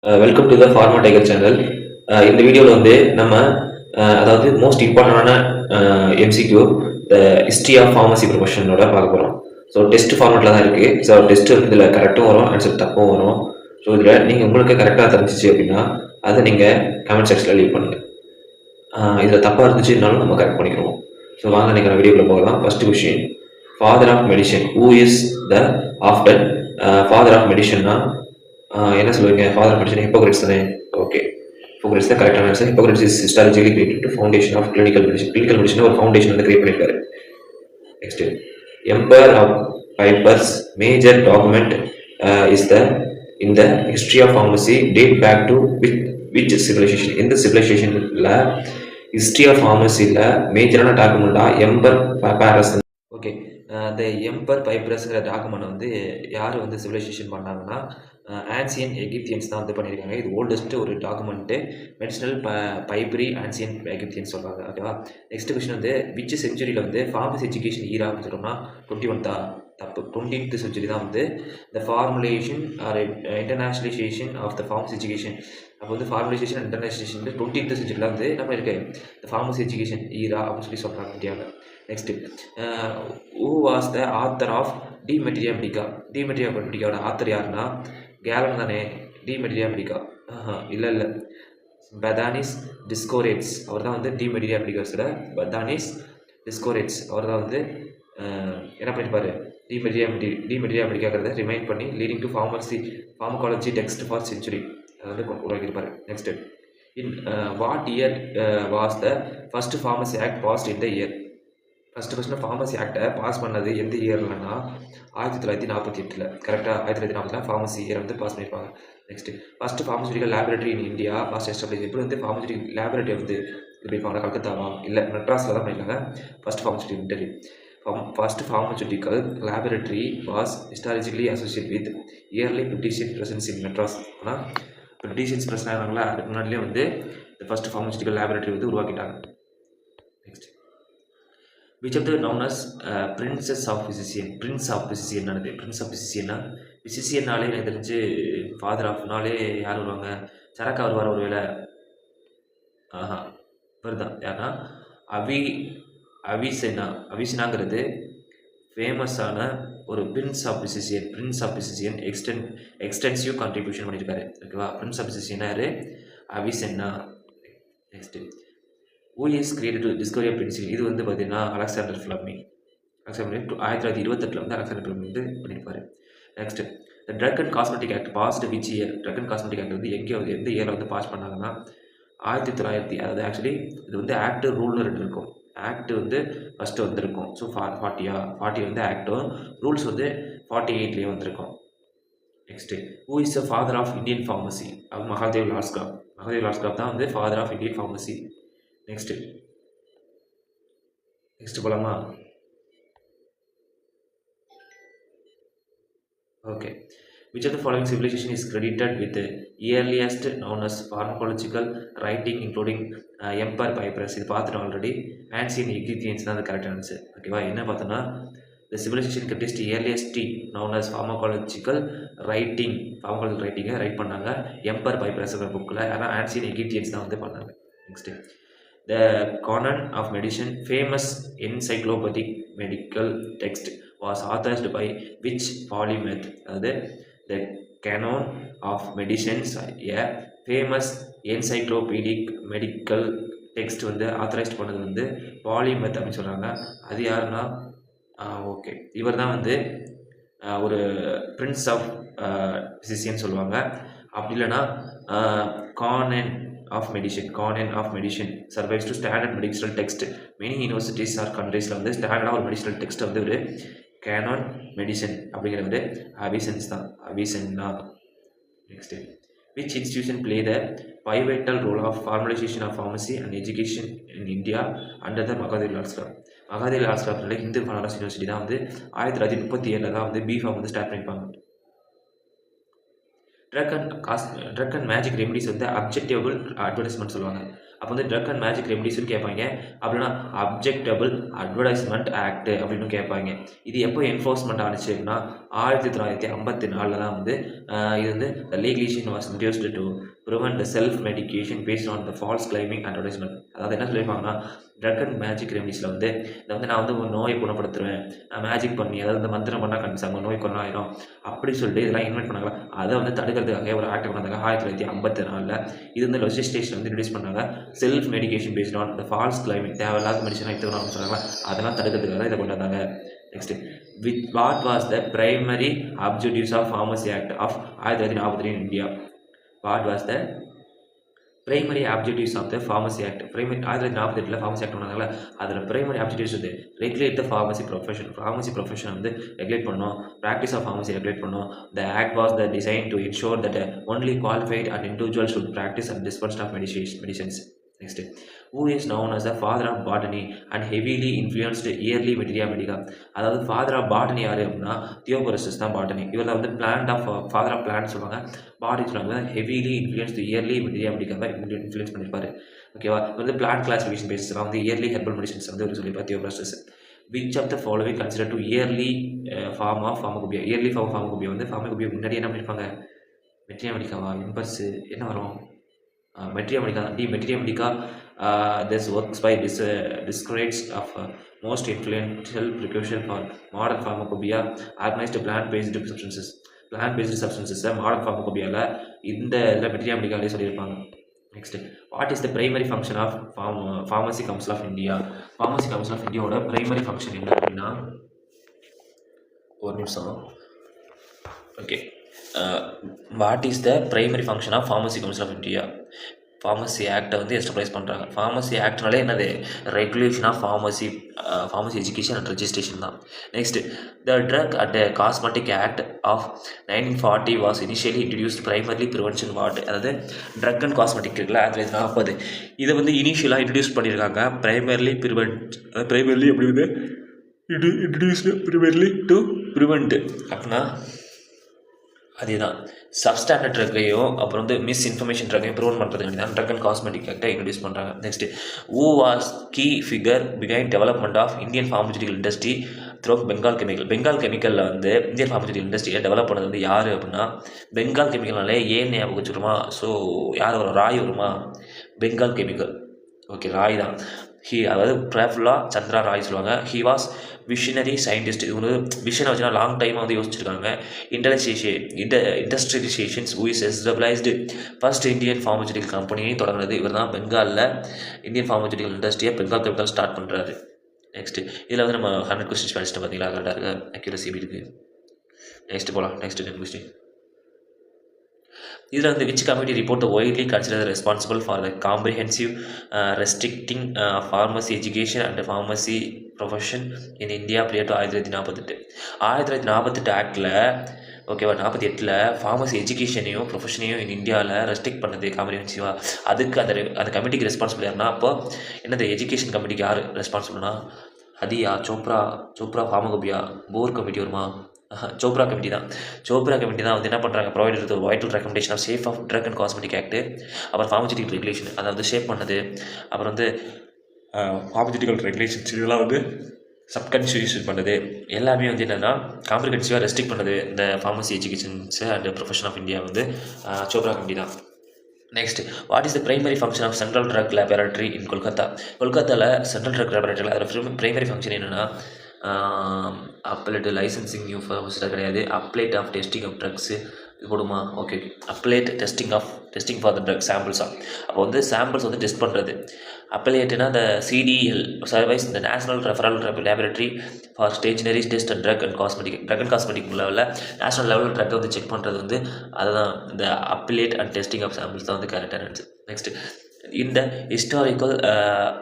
Welcome to the Pharma Tiger channel. இந்த வீடியோவில் வந்து நம்ம அதாவது மோஸ்ட் இம்பார்ட்டண்டான MCQ the history of pharmacy ப்ரொஃபஷனோட பார்க்க போகிறோம். ஸோ டெஸ்ட் ஃபார்மேட்டில் தான் இருக்குது. ஸோ டெஸ்ட் இதில் கரெக்டும் வரும், ஆன்சர் தப்பும் வரும். ஸோ இதில் நீங்கள் உங்களுக்கு கரெக்டாக தெரிஞ்சிச்சு அப்படின்னா அதை நீங்கள் கமெண்ட் செக்ஷனில் லீவ் பண்ணுங்கள். இதில் தப்பாக இருந்துச்சுனாலும் நம்ம கரெக்ட் பண்ணிக்கிறோம். ஸோ வாங்க நீங்கள் வீடியோக்குள்ள போகலாம். First question, father of medicine who is the after father of மெடிசன்னா என்ன சொல்லுவீங்க? ஃபாதர் ஆஃப் மெடிசன் ஹிப்போக்ரட்ஸ் தானே? ஓகே, ஹிப்போக்ரட்ஸ் தான் கரெக்டான answer. Hippocrates is historically created to foundation of clinical medicine. Clinical medicine ஒரு ஃபவுண்டேஷன் வந்து கிரியேட் பண்ணியிருக்காரு. Next, ember of pipers major document is the in the history of pharmacy date back to which civilization? இந்த சிவிலைசேஷன்ல history of pharmacyல மேஜரான டாக்குமெண்டா எம்பர் பைப்பரஸ். Okay, இந்த எம்பர் பைப்பரஸ்ங்கிற document வந்து யார் வந்து civilisation பண்ணாங்கன்னா ஆன்சியன் எகிப்தியன்ஸ் தான் வந்து பண்ணியிருக்காங்க. இது ஓல்டஸ்ட் ஒரு டாக்குமெண்ட்டு, மெடிசனல் பைப்ரி ஆன்சியன் எகிப்தியன்ஸ் சொல்கிறாங்க. ஓகேவா? நெக்ஸ்ட் கொஸ்டின் வந்து விச் செஞ்சுரியில் வந்து ஃபார்மசி எஜுகேஷன் ஈரா அப்படின்னு சொல்கிறோம்னா 21 தான் தப்பு. 20th செஞ்சுரி தான் வந்து the formulation or internationalization of the pharmacy education. அப்போ வந்து ஃபார்முலேஷன் அண்ட் இன்டர்நேஷனலைசேஷன் 20th செஞ்சுரியில் வந்து நம்ம இருக்கு த ஃபார்மசி எஜுகேஷன் ஈரா அப்படின்னு சொல்லி சொல்கிறாங்க இந்தியாவில். Next, who was the author of De Materia Medica? De Materia மெடிக்காவோட ஆத்தர் யாருன்னா கேலன் தானே. டி மெட்டீரியா மெடிக்கா இல்லை பதானிஸ் டிஸ்கோரேட்ஸ் அவர் தான் வந்து டி மெட்டீரியா மெடிக்காஸோட பதானிஸ் டிஸ்கோரேட்ஸ் அவர் தான் வந்து என்ன பண்ணியிருப்பார்? டி மெட்டீரியா மெடிக்காக்கிறத ரிமைண்ட் பண்ணி leading to pharmacology text for century அதை வந்து உருவாக்கியிருப்பார். Next, in what year was the first pharmacy act passed in the year? First pharmacy ஆக்டை பாஸ் பண்ணது எந்த இயர்லன்னா 1948. கரெக்டாக 1940 ஃபார்மசி இயர் வந்து பாஸ் பண்ணியிருப்பாங்க. Next, first pharmaceutical laboratory in India first establish. எப்படி வந்து ஃபார்மசூட்டிக்கல் லேபரேட்டரி வந்து எப்படி இருப்பாங்க? கல்கத்தாவா இல்லை மெட்ராஸில் தான் பண்ணியிருக்காங்க first pharmaceutical laboratory was historically associate with early Britishian presence in Madras. ஆனால் பிரிட்டிஷியன்ஸ் பிரசன் ஆனாங்களா அதுக்கு முன்னாடியே வந்து இந்த ஃபஸ்ட் ஃபார்மசூட்டிக்கல் லேபரேட்டரி வந்து உருவாக்கிட்டாங்க. Next, which of the known as princess of physician? prince of physician ஆனது prince of physician physicianனாலே எனக்கு தெரிஞ்சு ஃபாதர் ஆஃப்னாலே யார் வருவாங்க? சரக்கா வருவார் ஒரு வேளை. வருதான் யாருன்னா அவிசெனாங்கிறது ஃபேமஸான ஒரு prince of physician extensive contribution பண்ணியிருக்காரு. ஓகேவா? பிரின்ஸ் ஆஃப் பிசிசியன் யார்? Avicenna. Next, who is created to discovery of penicillin? இது வந்து பார்த்தீங்கன்னா அலெக்சாண்டர் ஃப்ளமிங் 1928 வந்து அலெக்சாண்டர் ஃப்ளமிங் வந்து பண்ணியிருப்பார். Next, the drug and cosmetic act passed which year? Drug and cosmetic act வந்து எந்த இயரில் வந்து பாஸ் பண்ணாங்கன்னா 1900. அதாவது ஆக்சுவலி இது வந்து ஆக்ட் ரூல்னு 2 இருக்கும். ஆக்ட் வந்து ஃபஸ்ட்டு வந்துருக்கும். ஸோ 40 வந்து ஆக்டும், ரூல்ஸ் வந்து 48 வந்திருக்கும். Next, who is the father of Indian pharmacy? Mahadev லாஸ்கிராப் தான் வந்து father of Indian pharmacy. Next போலாமா? Okay, which of the following civilization is credited with the earliest known as pharmacological writing including empire papyrus? இது பார்த்துட்டோம் already. Ancient Egyptians தான் அது correct answer. ஓகேவா? என்ன பார்த்தோன்னா the civilization credited earliest known as pharmacological writing right பண்ணாங்க எம்பர் பைப்ரஸ்ங்கிற புக்கில். ஆனால் ஆன்சியன் எகிப்தியன்ஸ் தான் வந்து பண்ணாங்க. Next, the canon of medicine, famous encyclopedic medical text, was authored by which polymath? அதாவது the canon of medicines, a famous encyclopedic medical text வந்து authorised பண்ணது வந்து பாலிமெத் அப்படின்னு சொல்கிறாங்க. அது யாருன்னா ஓகே இவர் தான் வந்து ஒரு பிரின்ஸ் ஆஃப் பிசிசியன் சொல்லுவாங்க. அப்படி இல்லைன்னா Canon of Medicine survives to standard medical text. Many universities or கண்ட்ரீஸில் வந்து ஸ்டாண்டர்டாக ஒரு மெடிக்கல் டெக்ஸ்ட் வந்து ஒரு கேனான் மெடிசன் அப்படிங்கிறது அவிசென்னா. Next, which institution play the pivotal role of formalization of pharmacy and education in India under the Mahadev லாஸ்கிராப்னால Hindu Banaras University தான் வந்து 1937 தான் வந்து பிஃபார்ம் வந்து ஸ்டார்ட் பண்ணியிருப்பாங்க. ட்ரக் அண்ட் மேஜிக் ரெமிடிஸ் வந்து அப்ஜெக்டிவபிள் அட்வர்டைஸ்மெண்ட் சொல்லுவாங்க. அப்போ வந்து ட்ரக் அண்ட் மேஜிக் ரெமடிஸ்னு கேட்பாங்க. அப்படின்னா அப்ஜெக்டபிள் அட்வர்டைஸ்மெண்ட் ஆக்ட் அப்படின்னு கேட்பாங்க. இது எப்போ என்ஃபோர்ஸ்மெண்ட் ஆனிச்சு அப்படின்னா 1954 தான் வந்து இது வந்து legalization was introduced to prevent the self medication based on the false claiming advertisement. அதாவது என்ன சொல்லியிருப்பாங்கன்னா ட்ரக் அண்ட் மேஜிக் ரெமடிஸில் வந்து இதை வந்து நான் வந்து ஒரு நோயை குணப்படுத்துவேன், நான் மேஜிக் பண்ணி அதாவது இந்த மந்திரம் பண்ணால் கண்டிப்பாக நோய் குணமாயிரும் அப்படி சொல்லிட்டு இதெல்லாம் இன்வென்ட் பண்ணாங்க. அதை வந்து தடுக்கிறதுக்காக ஒரு ஆக்ட் பண்ணாங்க 1954. இது வந்து லெஜிஸ்லேஷன் வந்து இன்ட்ரோடியூஸ் பண்ணாங்க. Self medication based on the false claiming, தேவையில்லாத மெடிசனாக எடுத்துக்கணும் சொன்னாங்க. அதெல்லாம் தடுக்கிறதுக்காக இதை கொண்டு வந்தாங்க. Next, what was the primary objectives of pharmacy act of 1943 in India? What was the primary objectives of the Pharmacy Act? Primary 1948 pharmacy act பண்ணாங்கல்ல, அதில் பிரைமரி ஆப்ஜெக்டிவ்ஸ் வந்து regulate the pharmacy profession. Pharmacy profession வந்து regulate பண்ணோம், practice of pharmacy regulate பண்ணோம். The act was the design to ensure that only qualified and individual should practice and dispense of medicines. Next, who is known as the father of botany and heavily influenced early materia medica? அதாவது father of botany யார் அப்படின்னா Theophrastus தான் botany. இவர் தான் வந்து plant of father of plant சொல்லுவாங்க. Botany சொல்லுவாங்க. Heavily influenced early materia medica தான் இன்ஃப்ளூயன்ஸ் பண்ணியிருப்பாரு. ஓகேவா? வந்து பிளான்ட் கிளாசிஃபிகேஷன் பேசிஸ்லாம் வந்து இயர்லி ஹெர்பல் மெடிசன்ஸ் வந்து ஒரு சொல்லியிருப்பார் Theophrastus. Which of the following consider to early form of pharmacopoeia? Early form pharmacopoeia வந்து ஃபார்மகோபியா முன்னாடி என்ன பண்ணியிருப்பாங்க? மெட்டீரியா மெடிக்காவா? இம்பர்ஸ் என்ன வரும்? Materia medica. Materia medica. This works by discourages of most influential precaution for modern pharmacopoeia organized plant-based substances. Plant-based substances modern pharmacopoeia இந்த இதில் மெட்டீரியா மெடிக்காலே சொல்லியிருப்பாங்க. Next, what is the primary function of Pharmacy Council of India? Pharmacy Council of இந்தியாவோட primary function என்ன அப்படின்னா, ஒரு நிமிஷம். Okay, what is the primary function of Pharmacy Council of India? Pharmacy ஆக்டை வந்து எஸ்டாப்ளைஸ் பண்ணுறாங்க. ஃபார்மசி ஆக்ட்னாலே என்னது? Regulation of pharmacy education and registration தான். Next, the drug and cosmetic act of 1940 was initially introduced primarily prevention ward. அதாவது drug and cosmetic இருக்குல்ல, 1940 இதை வந்து இனிஷியலாக இன்ட்ரடியூஸ் பண்ணியிருக்காங்க. பிரைமர்லி எப்படி வந்து இன்ட்ரடியூஸ்டு பிரைமர்லி டு ப்ரிவெண்ட் அப்படின்னா அதுதான் சப்ஸ்டாண்டர்ட் ட்ரக்கையும் அப்புறம் வந்து மிஸ் இன்ஃபர்மேஷன் ட்ரக்கையும் ப்ரிவென்ட் பண்ணுறதுக்கு தான் ட்ரக் அண்ட் காஸ்மெட்டிக் ஆக்டை இன்ட்ரடியூஸ் பண்ணுறாங்க. Next, who was key figure behind development of Indian pharmaceutical industry through Bengal Chemical? Bengal கெமிக்கலில் வந்து இந்தியன் ஃபார்மசூட்டிக்கல் இண்டஸ்ட்ரியை டெவலப் பண்ணது வந்து யார் அப்படின்னா, பெங்கால் கெமிக்கல்னாலே ஏன் ஞாபகம் வச்சுருமா? ஸோ யார் வரும்? ராய் வருமா? பெங்கால் கெமிக்கல். ஓகே, ராய் தான். அதாவது பிரஃபுல்லா சந்திரா ராய் சொல்லுவாங்க. He was visionary scientist. இவங்க விஷனை வச்சுன்னா லாங் டைமாக வந்து யோசிச்சிருக்காங்க. Industrializations is established first Indian pharmaceutical கம்பெனியும் தொடங்குறது இவர் தான். பெங்காலில் இந்தியன் ஃபார்மசூட்டிக்கல் இண்டஸ்ட்ரியை பெங்கால் கெமிக்கல் ஸ்டார்ட் பண்ணுறாரு. நெக்ஸ்ட், இதில் வந்து நம்ம 100 கொஸ்டின்ஸ் படிச்சுட்டு பார்த்தீங்களா, கரெக்டாக இருக்குது, அக்யூரசி இருக்குது. நெக்ஸ்ட் போகலாம். Next 10 question. இதில் வந்து which committee report ஒய்ட்லி consider responsible for the comprehensive restricting pharmacy education and pharmacy profession in India prior to 1948. 1948 ஆக்டில், ஓகேவா, 48ல் ஃபார்மசி எஜுகேஷனையும் ப்ரொஃபஷனையும் இன் இந்தியாவில் ரெஸ்ட்ரிக்ட் பண்ணது காம்ப்ரிஹென்சிவாக. அதுக்கு அந்த கமிட்டிக்கு ரெஸ்பான்சிபிள் யாருன்னா, அப்போ என்னது எஜுகேஷன் கமிட்டிக்கு யார் ரெஸ்பான்சிபிள்னா, ஹதியா, சோப்ரா ஃபார்மகோபியா, போர் கமிட்டி வருமா? சோப்ரா கமிட்டி தான். சோப்ரா கமிட்டி தான் வந்து என்ன பண்ணுறாங்க, ப்ரொவைடட் ஒரு vital recommendation of safe of drug and cosmetic act, அப்புறம் ஃபார்மசூட்டிக்கல் ரெகுலேஷன் அதை வந்து ஷேப் பண்ணது, அப்புறம் வந்து ஃபார்மசூட்டிக்கல் ரெகுலேஷன்ஸ் இதெல்லாம் வந்து சப்கன்ஸ்டியூஷன் பண்ணது, எல்லாமே வந்து என்னென்னா காம்ப்ரிஹென்சிவாக ரெஸ்ட்ரிக்ட் பண்ணது இந்த pharmacy educations and profession of India வந்து சோப்ரா கமிட்டி தான். Next, what is the primary function of central drug laboratory in Kolkata? கொல்கத்தாவில் சென்ட்ரல் ட்ரக் லேபரேட்டரியில் அதில் பிரைமரி ஃபங்க்ஷன் என்னென்னா அப்லேட் லைசன்சிங் நியூ ஃபார்மசியில் கிடையாது, appellate of testing of drugs இது போடுமா? Okay, appellate testing for the drug சாம்பிள்ஸாக. அப்போ வந்து சாம்பிள்ஸ் வந்து டெஸ்ட் பண்ணுறது. அப்லேட்னா இந்த சிடிஎல் சர்வைஸ் இந்த national referral laboratory for stationary test and drug and cosmetic லெவலில் நேஷனல் லெவலில் ட்ரக்கை வந்து செக் பண்ணுறது வந்து அதுதான் இந்த அப்லேட் அண்ட் டெஸ்டிங் ஆஃப் சாம்பிள்ஸ் தான் வந்து கரெக்டாக இருந்துச்சு. Next, in the historical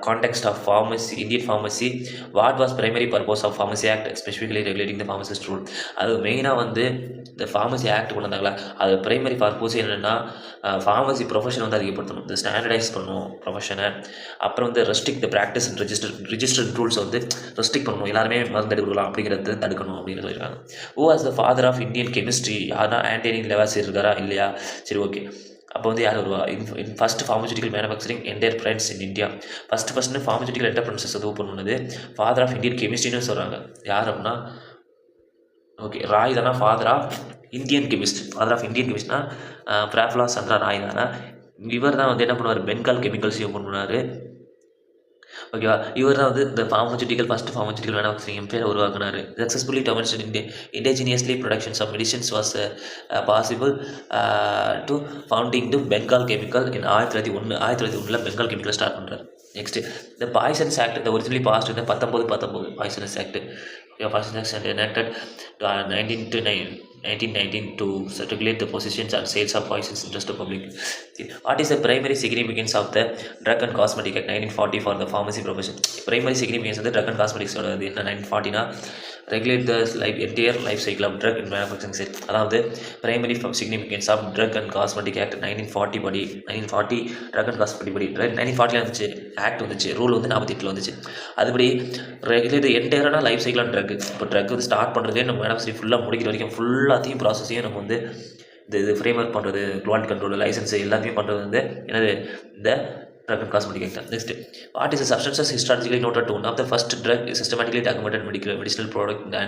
context of pharmacy, Indian pharmacy, what was primary purpose of Pharmacy Act specifically regulating the pharmacist rule? அது மெயினாக வந்து இந்த ஃபார்மசி ஆக்ட் கொண்டு வந்தாங்களா, அது பிரைமரி பர்பஸ் என்னென்னா ஃபார்மசி ப்ரொஃபஷன் வந்து அதிகப்படுத்தணும், இந்த ஸ்டாண்டர்டைஸ் பண்ணணும் ப்ரொஃபஷனை, அப்புறம் வந்து restrict the practice and registered ரூல்ஸை வந்து ரெஸ்ட்ரிக்ட் பண்ணணும், எல்லாருமே மருந்து எடுக்கலாம் அப்படிங்கிறது தடுக்கணும் அப்படின்னு சொல்லியிருக்காங்க. Who was the father of Indian chemistry? யாருன்னா ஆண்டனி லெவாசியர் இருக்காரா? இல்லையா? சரி, ஓகே. அப்போ வந்து யார் வருவா? First pharmaceutical manufacturing enterprise in India. First pharmaceutical enterprises அது ஓப்பன் பண்ணது ஃபாதர் ஆஃப் இந்தியன் கெமிஸ்ட்ரின்னு சொல்கிறாங்க. யார் அப்படின்னா ஓகே ராய் தானே father of Indian chemist. Father of Indian கெமிஸ்ட்னா பிராஃப்லா சந்திரா ராய் தானே. இவர் தான் வந்து என்ன பண்ணுவார், பெங்கால் கெமிக்கல்ஸ் ஓப்பன் பண்ணுவார். ஓகேவா, இவர் தான் வந்து இந்த ஃபஸ்ட் ஃபார்மசூட்டிக்கல் மேனுஃபேக்சரிங் பேரை உருவாக்குனார். Successfully demonstrate indigenously productions of medicines was possible to founding to Bengal Chemical in 1901 Bengal Chemical start பண்ணுறாரு. நெக்ஸ்ட் இந்த பாய்சன்ஸ் ஆக்ட், இந்த ஒரிஜினலி பாஸ்ட் வந்து 1919 poisons act. Parsons and enacted 1919 to regulate the possessions and sales of poisons interest to public. What is the primary significance of the Drug and Cosmetic Act 1940 for the pharmacy profession? Primary significance of the Drug and Cosmetics Act 1940 regulate the entire life cycle of drug and manufacturing set. அதாவது primary significance of Drug and Cosmetic Act 1940 படி 1940 Drug and Cosmetic படி 1940 வந்துச்சு act வந்துச்சு, rule வந்து 48 வந்துச்சு. அதுபடி regulate என்டையரான life cycle on drug. இப்போ ட்ரக் வந்து ஸ்டார்ட் பண்ணுறதே நம்ம மேனுஃபேக்சரிங் ஃபுல்லாக முடிக்கிற வரைக்கும் ஃபுல்லாத்தையும் ப்ராசஸையும் நம்ம வந்து இது ஃப்ரேம் ஒர்க் பண்ணுறது, குவாலிட்டி கண்ட்ரோல், லைசன்ஸ் எல்லாத்தையும் பண்ணுறது வந்து என்னது இந்த Drug and Cosmetic Act. Next, what is the substances historically noted to one of the first drug systematically documented medicinal product in the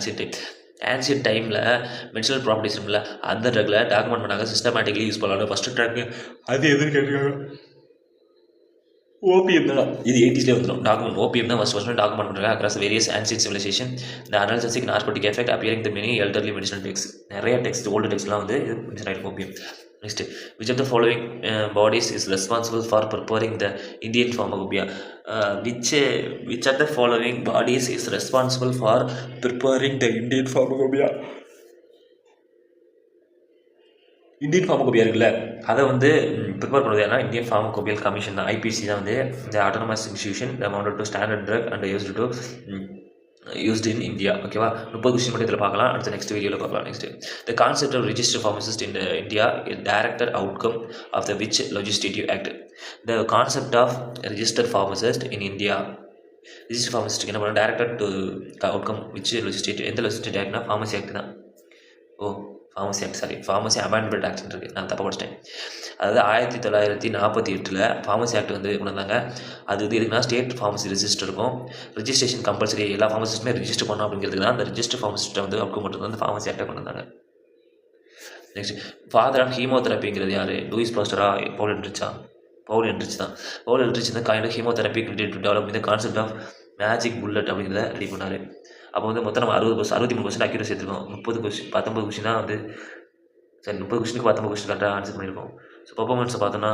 ancient டைமில் மெடிசனல் ப்ராப்பர்ட்டிஸ் இருக்குல்ல, அந்த ட்ரக்கில் டாக்குமெண்ட் பண்ணாங்க, சிஸ்டமேட்டிக்கலி யூஸ் பண்ணாங்க. ஃபஸ்ட்டு ட்ரக் அது எதுன்னு கேட்டிருக்காங்க, opium தான். இது 80s வந்துடும். டாக்குமெண்ட் ஓபிஎம் தான் ஃபஸ்ட் டாக்குமெண்ட் பண்ணுறாங்க அக்ராஸ் வேரியஸ் ஆன்சியன் சிவிலைசேஷன். இந்த analgesic narcotic effect appearing the many elderly medicinal text. நிறைய டெக்ஸ்ட் ஓல்டு டெக்ஸ்ட்லாம் வந்து இது மென்ஷன் ஆகிடும் opium. Next, which of the following bodies is responsible for preparing the Indian pharmacopoeia? Which of the following bodies is responsible for preparing the Indian pharmacopoeia? Indian pharmacopoeia இருக்குல்ல, அதை வந்து ப்ரிப்பேர் பண்ணுறது ஏன்னா இந்தியன் ஃபார்மகோபியல் கமிஷன் தான். IPC தான் வந்து இந்த autonomous institution amount to standard drug and used in India. ஓகேவா, 30 கொஸ்டின் மட்டும் இதில் பார்க்கலாம், அடுத்த நெக்ஸ்ட் வீடியோவில் பார்க்கலாம். Next the concept of register pharmacist in India director outcome of the which legislative act. The concept of register pharmacist in India, register ஃபார்மசிஸ்ட்டுக்கு என்ன பண்ண director to outcome which legislative, எந்த லெஜிஸ்லேட்டிவ் ஆக்ட்னா ஃபார்மசி ஆக்ட் தான். Pharmacy act, pharmacy amendment act இருக்குது, நான் தப்பாக படிச்சிட்டேன். அதாவது 1948 ஃபார்மசி ஆக்ட் வந்து கொண்டு வந்தாங்க. அது வந்து எதுக்குன்னா ஸ்டேட் ஃபார்மசி ரெஜிஸ்டர் இருக்கும், ரிஜிஸ்ட்ரேஷன் கம்பல்சரி, எல்லா ஃபார்மசிஸ்ட்டுமே ரிஜிஸ்டர் பண்ணணும் அப்படிங்கிறதுக்கு தான் அந்த ரிஜிஸ்டர் ஃபார்மசிஸ்ட்டை வந்து அவுட்கம் மட்டும் வந்து ஃபார்மசி ஆக்டை கொண்டு வந்தாங்க. நெக்ஸ்ட் ஃபாதர் ஆஃப் ஹீமோதெரப்பிங்கிறது யார்? லூயிஸ் பாஸ்டரா, பவுல் எல்ட்ரிச் தான். பவுல் எல்ட்ரிச் தான் kind chemotherapy create to develop இந்த கான்செப்ட் ஆஃப் மேஜிக் புல்லட் அப்படிங்கிறத ரெடி பண்ணார். அப்போ வந்து மொத்தம் நம்ம 63% அக்யூரேசி எடுத்துருக்கோம். 19 கொஸ்டின் தான் வந்து 30 கொஸ்டினுக்கு 19 கொஸ்டின் கரெக்டாக ஆன்சர் பண்ணியிருக்கோம். ஸோ பர்ஃபார்மன்ஸை பார்த்தோன்னா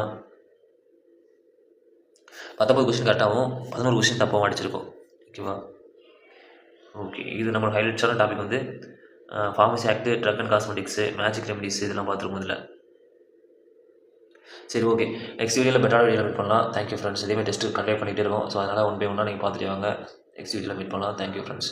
19 கொஸ்டின் கரெக்டாகவும் 11 கொஸ்டின் தப்பாகவும் அடிச்சிருக்கோம். ஓகேவா, ஓகே, இது நம்ம ஹைலைட்ஸான டாபிக் வந்து pharmacy act, drug and cosmetics, magic remedies இதெல்லாம் பார்த்துருக்கோம் இதில். சரி, ஓகே, நெக்ஸ்ட் வீடியோவில் பெட்டராக வீடியோவில் மீட் பண்ணலாம். Thank you friends. இதேமாதிரி டெஸ்ட்டு கண்டக்ட் பண்ணிகிட்டே இருக்கோம். ஸோ அதனால் ஒன் பை ஒன்னாக நீங்கள் பார்த்துட்டு வாங்க. நெக்ஸ்ட் வீடியோவில் மீட் பண்ணலாம். Thank you friends.